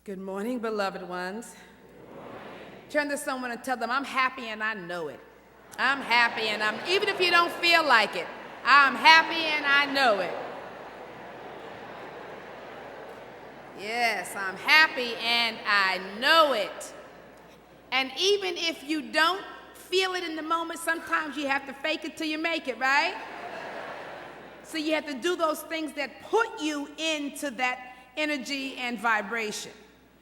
Good morning, beloved ones. Turn to someone and tell them, I'm happy and I know it. I'm happy and even if you don't feel like it, I'm happy and I know it. Yes, I'm happy and I know it. And even if you don't feel it in the moment, sometimes you have to fake it till you make it, right? So you have to do those things that put you into that energy and vibration.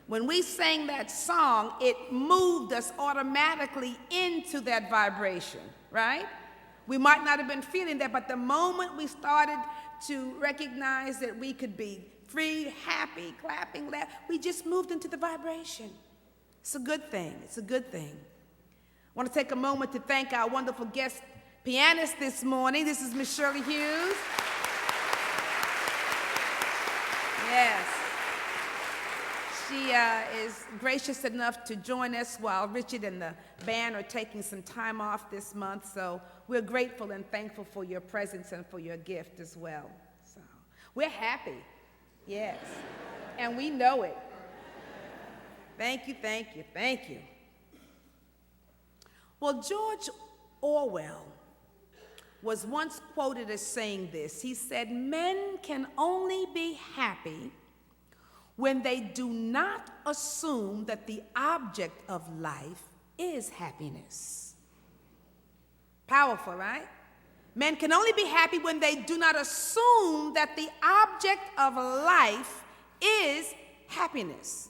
When we sang that song, it moved us automatically into that vibration, right? We might not have been feeling that, but the moment we started to recognize that we could be free, happy, clapping, laughing, we just moved into the vibration. It's a good thing. It's a good thing. I want to take a moment to thank our wonderful guest pianist this morning. This is Miss Shirley Hughes. Yes. She is gracious enough to join us while Richard and the band are taking some time off this month. So we're grateful and thankful for your presence and for your gift as well. So we're happy. Yes. And we know it. Thank you, thank you, thank you. Well, George Orwell was once quoted as saying this. He said, "Men can only be happy when they do not assume that the object of life is happiness." Powerful, right? Men can only be happy when they do not assume that the object of life is happiness.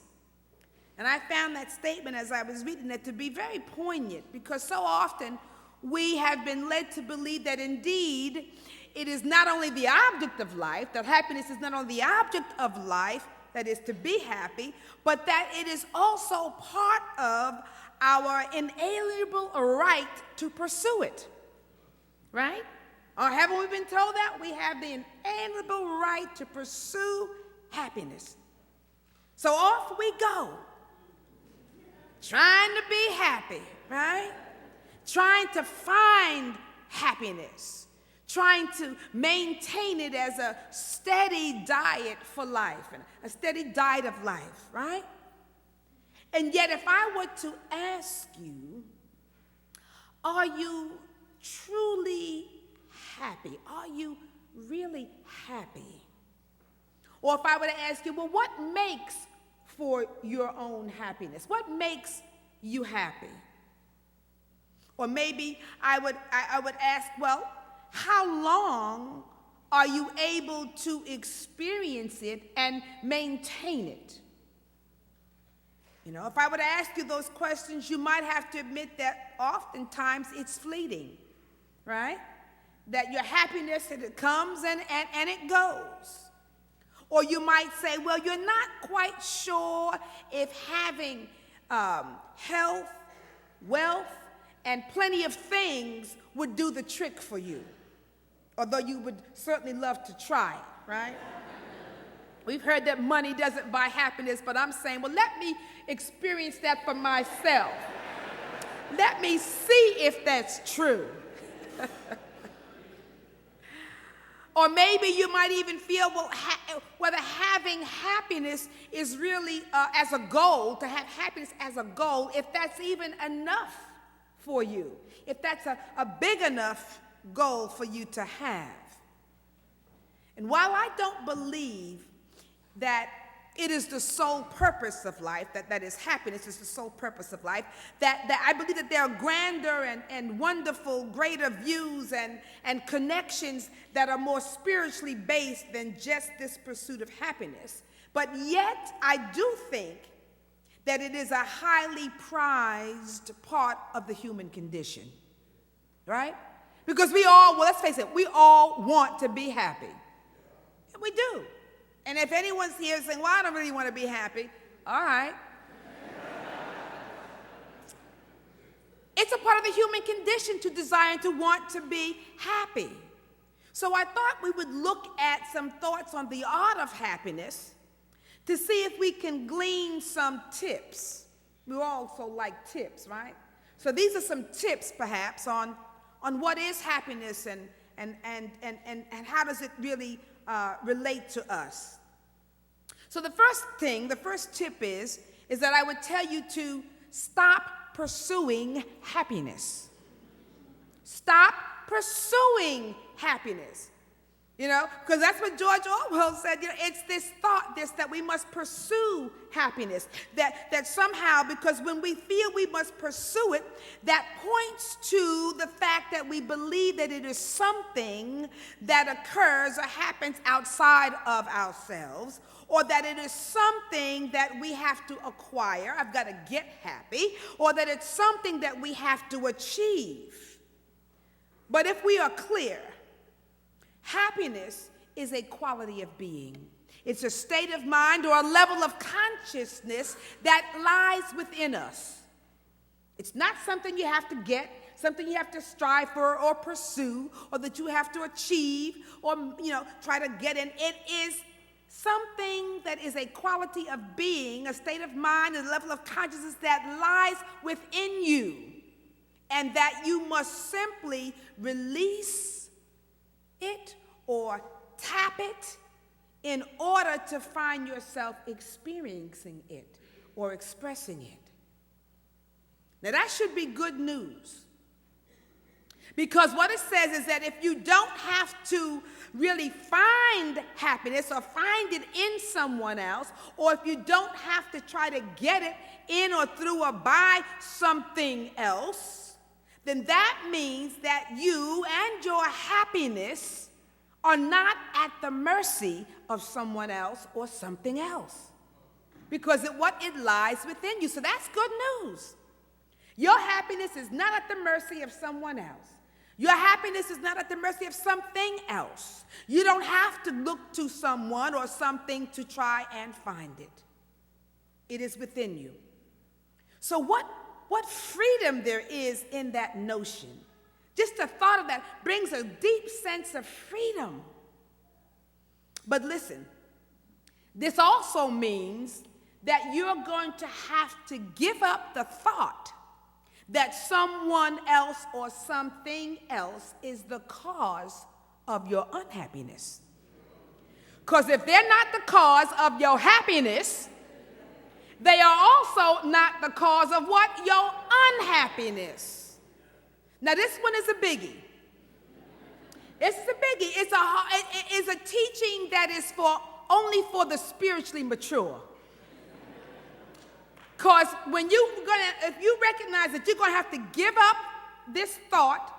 And I found that statement as I was reading it to be very poignant, because so often we have been led to believe that indeed it is not only the object of life, that happiness is not only the object of life, that is to be happy, but that it is also part of our inalienable right to pursue it, right? Or haven't we been told that? We have the inalienable right to pursue happiness. So off we go, trying to be happy, right? Trying to find happiness, trying to maintain it as a steady diet for life, and a steady diet of life, right? And yet if I were to ask you, are you truly happy? Are you really happy? Or if I were to ask you, well, what makes for your own happiness? What makes you happy? Or maybe I would ask, well, how long are you able to experience it and maintain it? You know, if I were to ask you those questions, you might have to admit that oftentimes it's fleeting, right? That your happiness, it comes and it goes. Or you might say, well, you're not quite sure if having health, wealth, and plenty of things would do the trick for you, although you would certainly love to try it, right? We've heard that money doesn't buy happiness, but I'm saying, well, let me experience that for myself. Let me see if that's true. Or maybe you might even feel, well, whether having happiness is really as a goal, to have happiness as a goal, if that's even enough for you, if that's a big enough goal for you to have. And while I don't believe that it is the sole purpose of life, that is happiness is the sole purpose of life, that I believe that there are grander and wonderful, greater views and connections that are more spiritually based than just this pursuit of happiness. But yet, I do think that it is a highly prized part of the human condition, right? Because we all, well, let's face it, we all want to be happy. We do. And if anyone's here saying, well, I don't really want to be happy, all right. It's a part of the human condition to desire and to want to be happy. So I thought we would look at some thoughts on the art of happiness to see if we can glean some tips. We also like tips, right? So these are some tips, perhaps, on what is happiness and how does it really relate to us. So the first tip is that I would tell you to stop pursuing happiness. Stop pursuing happiness. You know, because that's what George Orwell said. You know, it's this thought, that we must pursue happiness. That somehow, because when we feel we must pursue it, that points to the fact that we believe that it is something that occurs or happens outside of ourselves, or that it is something that we have to acquire. I've got to get happy, or that it's something that we have to achieve. But if we are clear, happiness is a quality of being. It's a state of mind or a level of consciousness that lies within us. It's not something you have to get, something you have to strive for or pursue, or that you have to achieve or, try to get in. It is something that is a quality of being, a state of mind, a level of consciousness that lies within you, and that you must simply release it or tap it in order to find yourself experiencing it or expressing it. Now that should be good news, because what it says is that if you don't have to really find happiness or find it in someone else, or if you don't have to try to get it in or through or by something else, then that means that you and your happiness are not at the mercy of someone else or something else, because it lies within you. So that's good news. Your happiness is not at the mercy of someone else. Your happiness is not at the mercy of something else. You don't have to look to someone or something to try and find it. It is within you. So what freedom there is in that notion. Just the thought of that brings a deep sense of freedom. But listen, this also means that you're going to have to give up the thought that someone else or something else is the cause of your unhappiness. Because if they're not the cause of your happiness, they are also not the cause of what? Your unhappiness. Now this one is a biggie. It's a biggie. It is a teaching that is only for the spiritually mature. Because if you recognize that you're going to have to give up this thought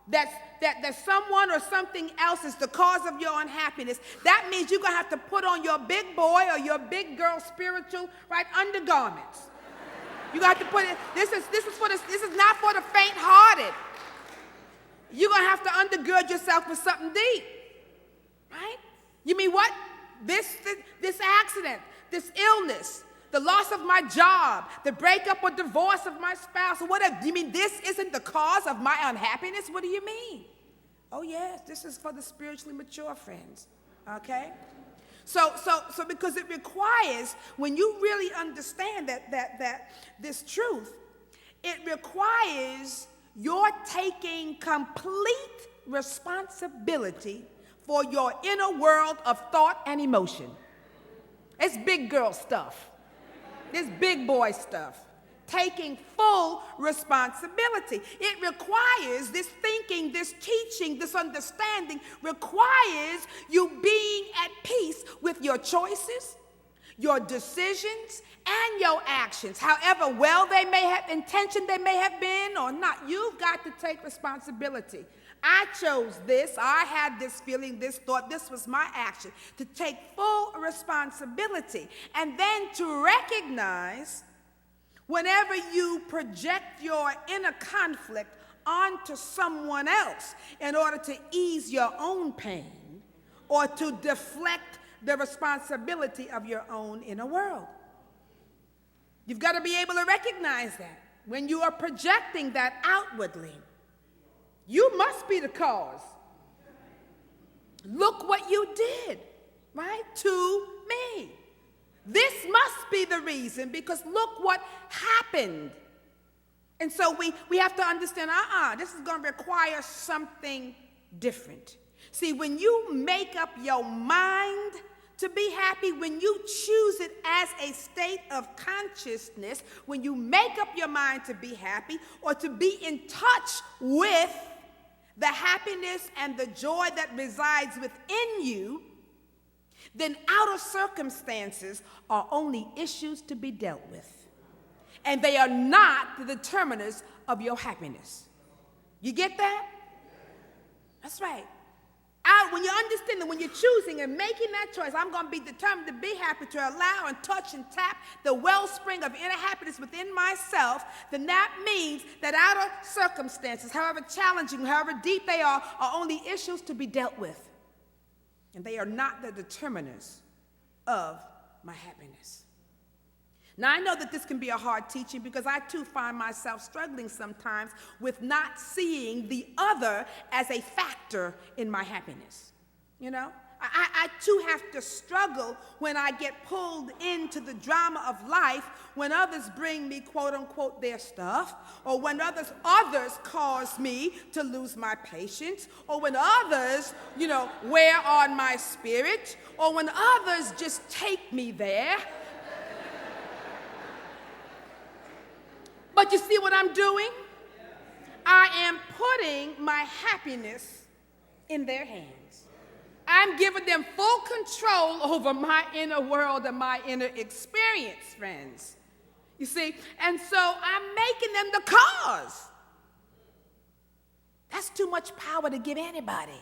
that someone or something else is the cause of your unhappiness, that means you're going to have to put on your big boy or your big girl spiritual, right, undergarments. You're going to have to put it, this is not for the faint-hearted. You're going to have to undergird yourself with something deep, right? You mean what? This accident, this illness, the loss of my job, the breakup or divorce of my spouse, or whatever. You mean this isn't the cause of my unhappiness? What do you mean? Oh, yes, this is for the spiritually mature friends, okay? So because it requires, when you really understand that this truth, it requires your taking complete responsibility for your inner world of thought and emotion. It's big girl stuff. This big boy stuff, taking full responsibility. It requires this thinking, this teaching, this understanding, requires you being at peace with your choices, your decisions, and your actions. However well they may have intention, they may have been or not, you've got to take responsibility. I chose this, I had this feeling, this thought, this was my action. To take full responsibility, and then to recognize whenever you project your inner conflict onto someone else in order to ease your own pain or to deflect the responsibility of your own inner world. You've got to be able to recognize that when you are projecting that outwardly. You must be the cause. Look what you did, right, to me. This must be the reason, because look what happened. And so we have to understand, this is going to require something different. See, when you make up your mind to be happy when you choose it as a state of consciousness, when you make up your mind to be happy or to be in touch with the happiness and the joy that resides within you, then outer circumstances are only issues to be dealt with. And they are not the determiners of your happiness. You get that? That's right. When you understand that when you're choosing and making that choice, I'm going to be determined to be happy, to allow and touch and tap the wellspring of inner happiness within myself, then that means that outer circumstances, however challenging, however deep they are only issues to be dealt with. And they are not the determiners of my happiness. Now, I know that this can be a hard teaching because I too find myself struggling sometimes with not seeing the other as a factor in my happiness. You know, I too have to struggle when I get pulled into the drama of life, when others bring me, quote unquote, their stuff, or when others cause me to lose my patience, or when others, wear on my spirit, or when others just take me there. But you see what I'm doing? I am putting my happiness in their hands. I'm giving them full control over my inner world and my inner experience, friends. You see? And so I'm making them the cause. That's too much power to give anybody.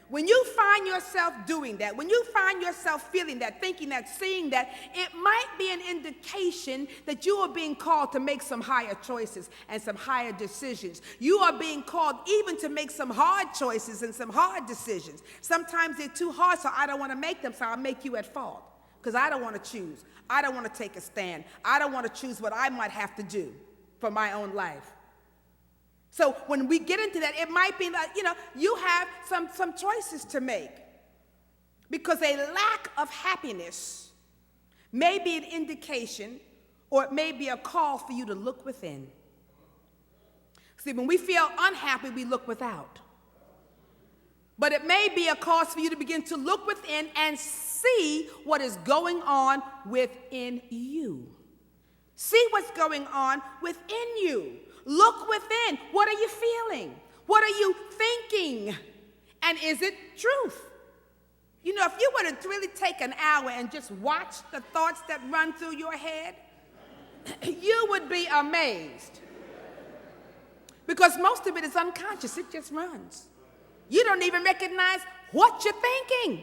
When you find yourself doing that, when you find yourself feeling that, thinking that, seeing that, it might be an indication that you are being called to make some higher choices and some higher decisions. You are being called even to make some hard choices and some hard decisions. Sometimes they're too hard, so I don't want to make them, so I'll make you at fault because I don't want to choose. I don't want to take a stand. I don't want to choose what I might have to do for my own life. So when we get into that, it might be that, you have some choices to make. Because a lack of happiness may be an indication, or it may be a call for you to look within. See, when we feel unhappy, we look without. But it may be a cause for you to begin to look within and see what is going on within you. See what's going on within you. Look within. What are you feeling? What are you thinking? And is it truth? If you were to really take an hour and just watch the thoughts that run through your head, you would be amazed. Because most of it is unconscious. It just runs. You don't even recognize what you're thinking.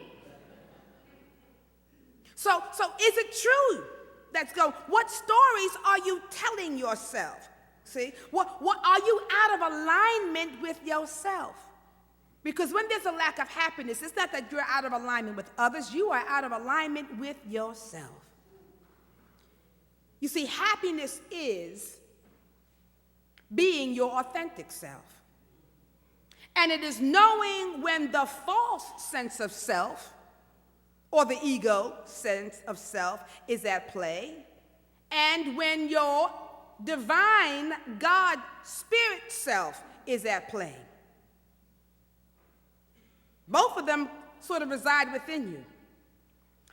So is it true that's going? What stories are you telling yourself? See, what are you out of alignment with yourself? Because when there's a lack of happiness, it's not that you're out of alignment with others, you are out of alignment with yourself. You see, happiness is being your authentic self. And it is knowing when the false sense of self or the ego sense of self is at play, and when your divine God spirit self is at play. Both of them sort of reside within you.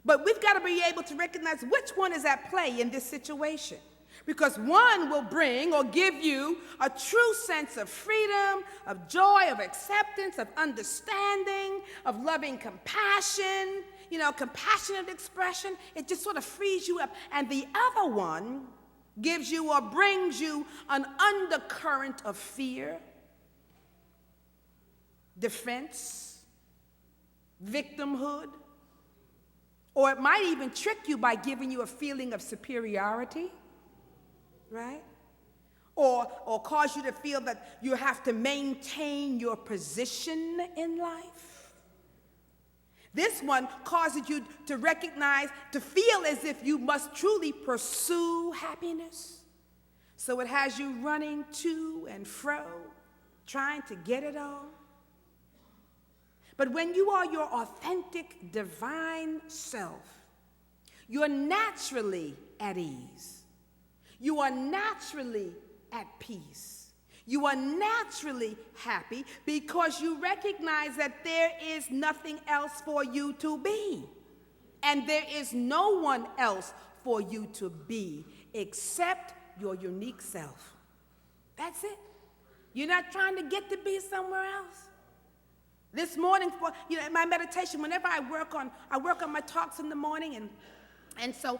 But we've got to be able to recognize which one is at play in this situation. Because one will bring or give you a true sense of freedom, of joy, of acceptance, of understanding, of loving compassion, compassionate expression. It just sort of frees you up. And the other one gives you or brings you an undercurrent of fear, defense, victimhood, or it might even trick you by giving you a feeling of superiority, right? Or cause you to feel that you have to maintain your position in life. This one causes you to recognize, to feel as if you must truly pursue happiness. So it has you running to and fro, trying to get it all. But when you are your authentic divine self, you're naturally at ease. You are naturally at peace. You are naturally happy because you recognize that there is nothing else for you to be. And there is no one else for you to be except your unique self. That's it. You're not trying to get to be somewhere else. This morning, in my meditation, whenever I work on my talks in the morning, and so,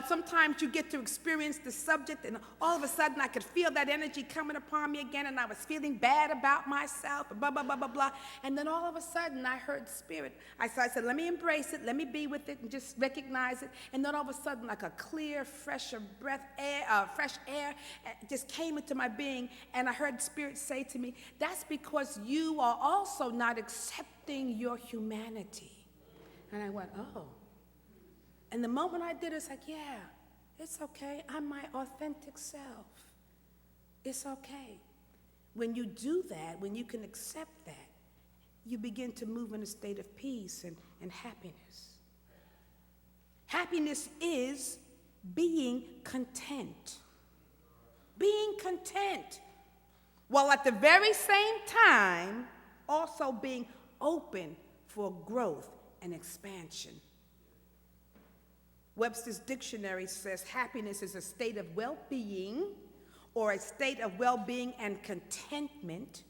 sometimes you get to experience the subject, and all of a sudden I could feel that energy coming upon me again, and I was feeling bad about myself, blah, blah, blah, blah, blah. And then all of a sudden I heard Spirit. I said, let me embrace it, let me be with it, and just recognize it. And then all of a sudden, like a clear, fresh air just came into my being, and I heard Spirit say to me, that's because you are also not accepting your humanity. And I went, oh. And the moment I did it, it's like, yeah, it's okay. I'm my authentic self. It's okay. When you do that, when you can accept that, you begin to move in a state of peace and happiness. Happiness is being content. Being content. While at the very same time, also being open for growth and expansion. Webster's dictionary says happiness is a state of well-being or a state of well-being and contentment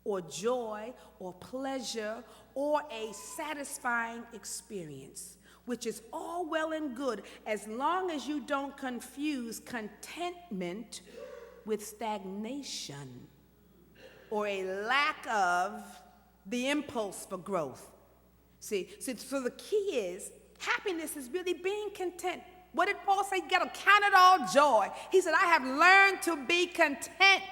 or joy or pleasure or a satisfying experience, which is all well and good as long as you don't confuse contentment with stagnation or a lack of the impulse for growth. See, so the key is happiness is really being content. What did Paul say? You got to count it all joy. He said, I have learned to be content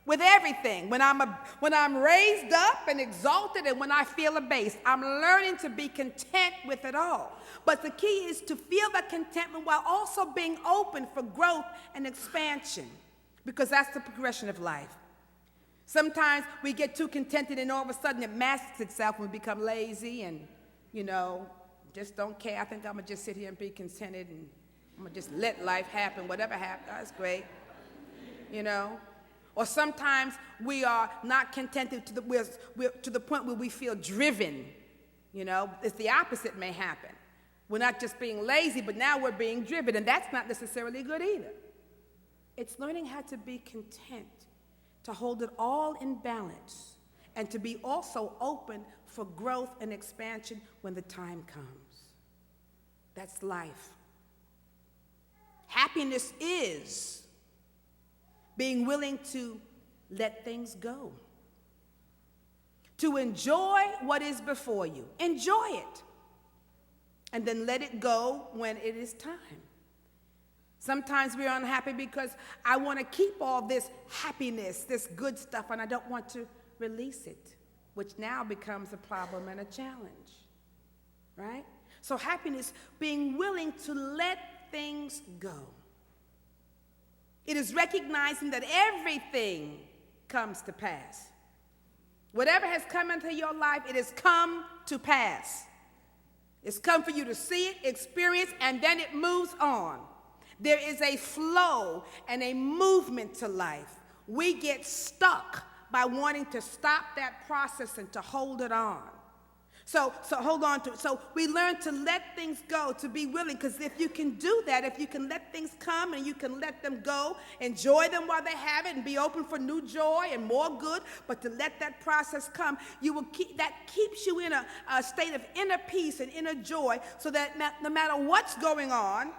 with everything. When I'm raised up and exalted and when I feel abased, I'm learning to be content with it all. But the key is to feel that contentment while also being open for growth and expansion, because that's the progression of life. Sometimes we get too contented and all of a sudden it masks itself when we become lazy and, just don't care. I think I'm going to just sit here and be contented and I'm going to just let life happen. Whatever happens, that's great. Or sometimes we are not contented to the point where we feel driven. It's the opposite may happen. We're not just being lazy, but now we're being driven, and that's not necessarily good either. It's learning how to be content, to hold it all in balance, and to be also open for growth and expansion when the time comes. That's life. Happiness is being willing to let things go, to enjoy what is before you. Enjoy it, and then let it go when it is time. Sometimes we're unhappy because I want to keep all this happiness, this good stuff, and I don't want to release it, which now becomes a problem and a challenge, right? So happiness, being willing to let things go. It is recognizing that everything comes to pass. Whatever has come into your life, it has come to pass. It's come for you to see it, experience, and then it moves on. There is a flow and a movement to life. We get stuck by wanting to stop that process and to hold it on. So hold on to it. So we learn to let things go, to be willing, because if you can do that, if you can let things come and you can let them go, enjoy them while they have it and be open for new joy and more good, but to let that process come, that keeps you in a state of inner peace and inner joy, so that no matter what's going on,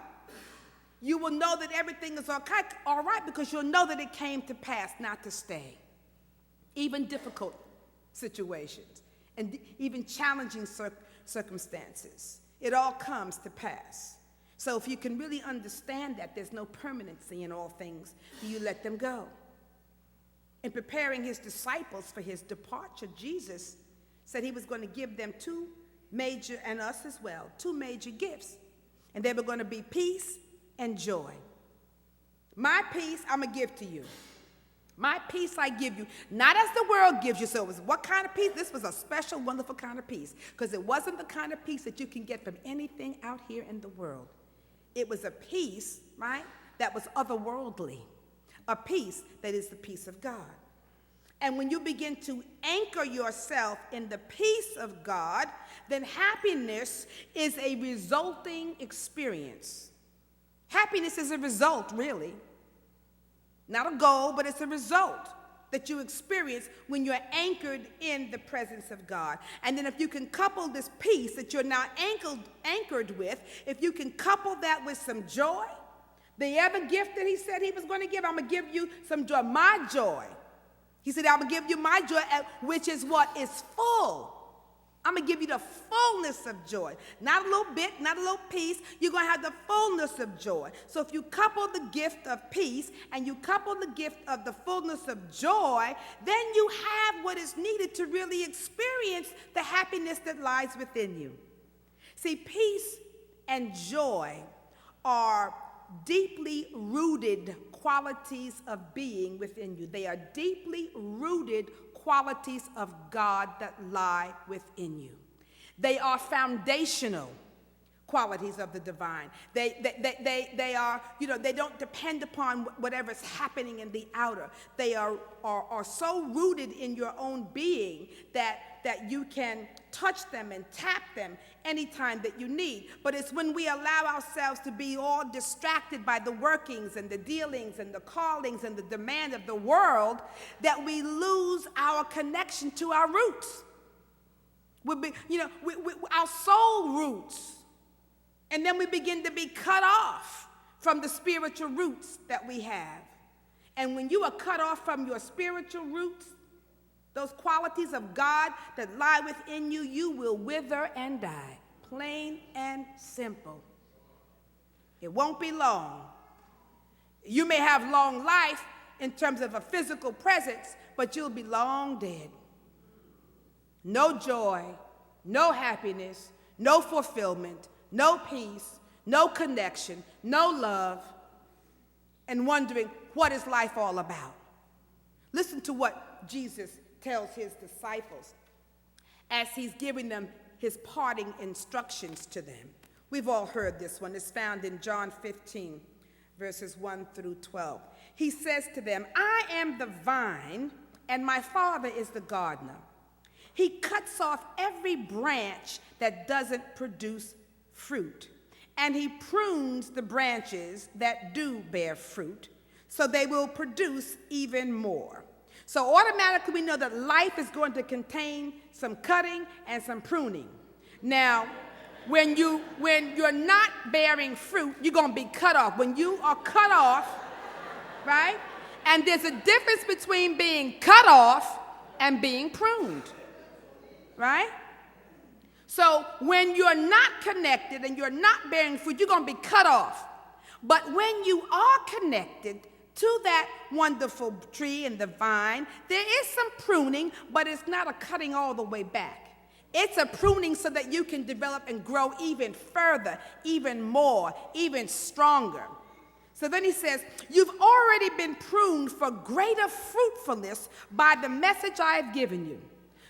you will know that everything is all right, because you'll know that it came to pass, not to stay. Even difficult situations and even challenging circumstances, it all comes to pass. So if you can really understand that there's no permanency in all things, you let them go. In preparing his disciples for his departure, Jesus said he was going to give them two major, and us as well, two major gifts. And they were going to be peace and joy. My peace I'm going to give to you. My peace I give you, not as the world gives you. So it was what kind of peace? This was a special, wonderful kind of peace, because it wasn't the kind of peace that you can get from anything out here in the world. It was a peace, right, that was otherworldly, a peace that is the peace of God. And when you begin to anchor yourself in the peace of God, then happiness is a resulting experience. Happiness is a result, really. Not a goal, but it's a result that you experience when you're anchored in the presence of God. And then if you can couple this peace that you're now anchored with, if you can couple that with some joy, the other gift that he said he was going to give, I'm going to give you some joy, my joy. He said, I'm going to give you my joy, which is what is full. I'm going to give you the fullness of joy. Not a little bit, not a little piece. You're going to have the fullness of joy. So if you couple the gift of peace and you couple the gift of the fullness of joy, then you have what is needed to really experience the happiness that lies within you. See, peace and joy are deeply rooted qualities of being within you. They are deeply rooted qualities of God that lie within you. They are foundational qualities of the divine. They are, they don't depend upon whatever's happening in the outer. They are so rooted in your own being that you can touch them and tap them anytime that you need. But it's when we allow ourselves to be all distracted by the workings and the dealings and the callings and the demand of the world that we lose our connection to our roots. Our soul roots. And then we begin to be cut off from the spiritual roots that we have. And when you are cut off from your spiritual roots, those qualities of God that lie within you, you will wither and die. Plain and simple. It won't be long. You may have long life in terms of a physical presence, but you'll be long dead. No joy, no happiness, no fulfillment, no peace, no connection, no love, and wondering, what is life all about? Listen to what Jesus tells his disciples as he's giving them his parting instructions to them. We've all heard this one. It's found in John 15, verses 1 through 12. He says to them, I am the vine, and my Father is the gardener. He cuts off every branch that doesn't produce fruit, and he prunes the branches that do bear fruit, so they will produce even more. So automatically we know that life is going to contain some cutting and some pruning. Now, when you're not bearing fruit, you're going to be cut off. When you are cut off, right? And there's a difference between being cut off and being pruned, right? So when you're not connected and you're not bearing fruit, you're going to be cut off. But when you are connected to that wonderful tree and the vine, there is some pruning, but it's not a cutting all the way back. It's a pruning so that you can develop and grow even further, even more, even stronger. So then he says, you've already been pruned for greater fruitfulness by the message I have given you.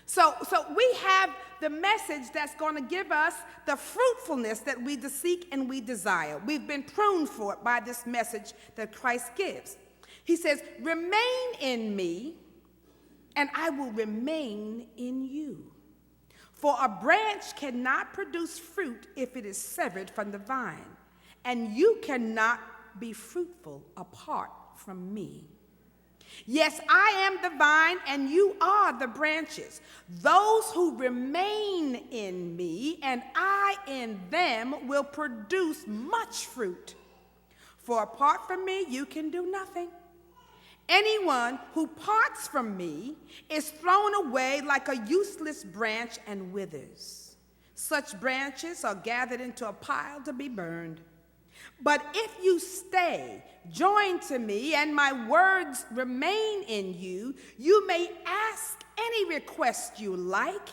So we have the message that's going to give us the fruitfulness that we seek and we desire. We've been pruned for it by this message that Christ gives. He says, remain in me, and I will remain in you. For a branch cannot produce fruit if it is severed from the vine, and you cannot be fruitful apart from me. Yes, I am the vine, and you are the branches. Those who remain in me and I in them will produce much fruit. For apart from me, you can do nothing. Anyone who parts from me is thrown away like a useless branch and withers. Such branches are gathered into a pile to be burned. But if you stay joined to me and my words remain in you, you may ask any request you like,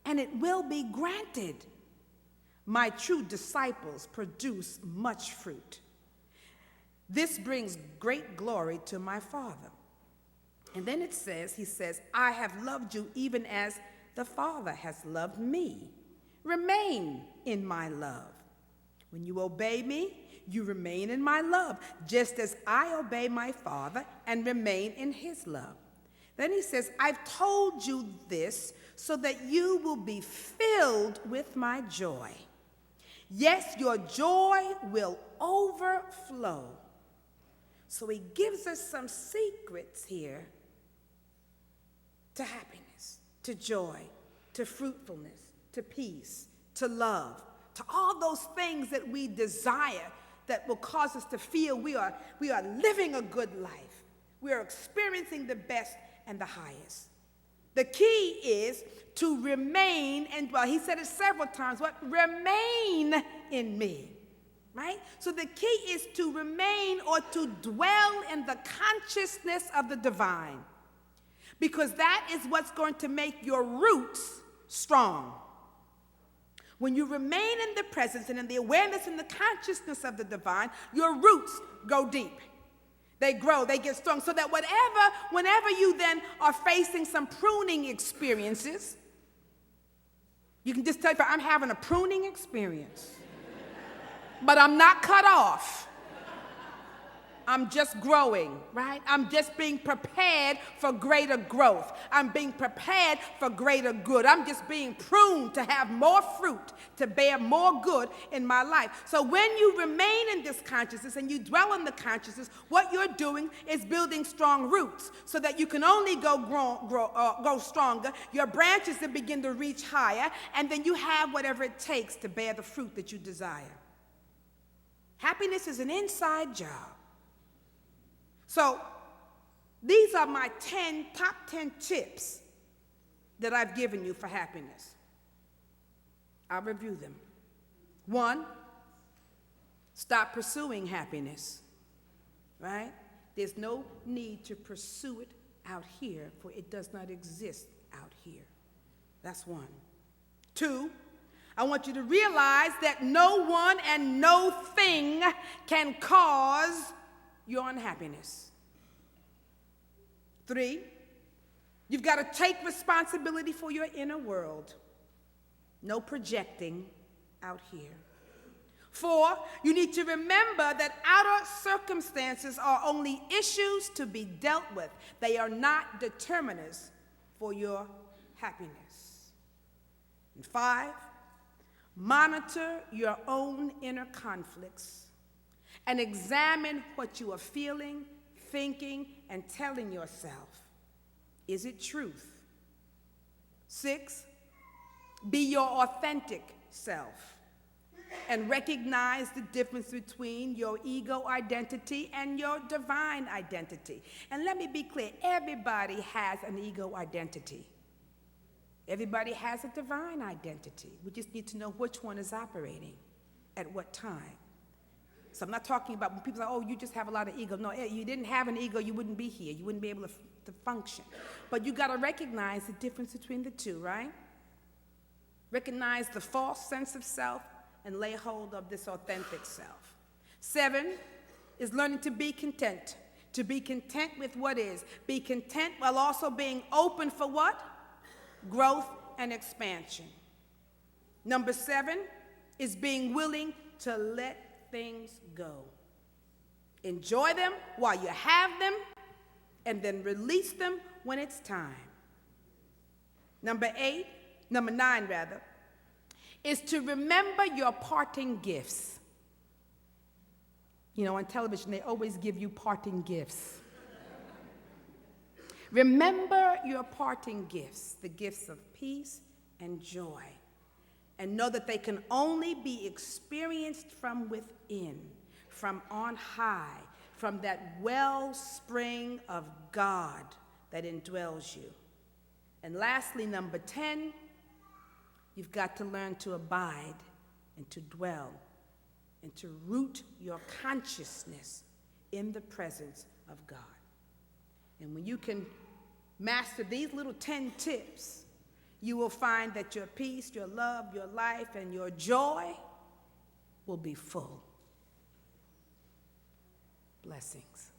and it will be granted. My true disciples produce much fruit. This brings great glory to my Father. And then it says, he says, I have loved you even as the Father has loved me. Remain in my love. When you obey me, you remain in my love, just as I obey my Father and remain in his love. Then he says, I've told you this so that you will be filled with my joy. Yes, your joy will overflow. So he gives us some secrets here to happiness, to joy, to fruitfulness, to peace, to love, to all those things that we desire that will cause us to feel we are living a good life. We are experiencing the best and the highest. The key is to remain and dwell. He said it several times. What? Remain in me. Right? So the key is to remain or to dwell in the consciousness of the divine. Because that is what's going to make your roots strong. When you remain in the presence and in the awareness and the consciousness of the divine, your roots go deep. They grow, they get strong, so that whenever you then are facing some pruning experiences, you can just tell, I'm having a pruning experience, but I'm not cut off. I'm just growing, right? I'm just being prepared for greater growth. I'm being prepared for greater good. I'm just being pruned to have more fruit, to bear more good in my life. So when you remain in this consciousness and you dwell in the consciousness, what you're doing is building strong roots so that you can only grow stronger. Your branches then begin to reach higher, and then you have whatever it takes to bear the fruit that you desire. Happiness is an inside job. So these are my top 10 tips that I've given you for happiness. I'll review them. 1, stop pursuing happiness, right? There's no need to pursue it out here, for it does not exist out here. That's 1. 2, I want you to realize that no one and no thing can cause your unhappiness. 3, you've got to take responsibility for your inner world. No projecting out here. 4, you need to remember that outer circumstances are only issues to be dealt with. They are not determinants for your happiness. And 5, monitor your own inner conflicts and examine what you are feeling, thinking, and telling yourself. Is it truth? 6, be your authentic self and recognize the difference between your ego identity and your divine identity. And let me be clear, everybody has an ego identity. Everybody has a divine identity. We just need to know which one is operating at what time. So I'm not talking about when people say, oh, you just have a lot of ego. No, you didn't have an ego, you wouldn't be here. You wouldn't be able to function. But you got to recognize the difference between the two, right? Recognize the false sense of self and lay hold of this authentic self. 7 is learning to be content. To be content with what is. Be content while also being open for what? Growth and expansion. Number 7 is being willing to let things go. Enjoy them while you have them, and then release them when it's time. Number 9 is to remember your parting gifts. You know, on television, they always give you parting gifts. Remember your parting gifts, the gifts of peace and joy. And know that they can only be experienced from within, from on high, from that wellspring of God that indwells you. And lastly, number 10, you've got to learn to abide and to dwell and to root your consciousness in the presence of God. And when you can master these little 10 tips, you will find that your peace, your love, your life, and your joy will be full. Blessings.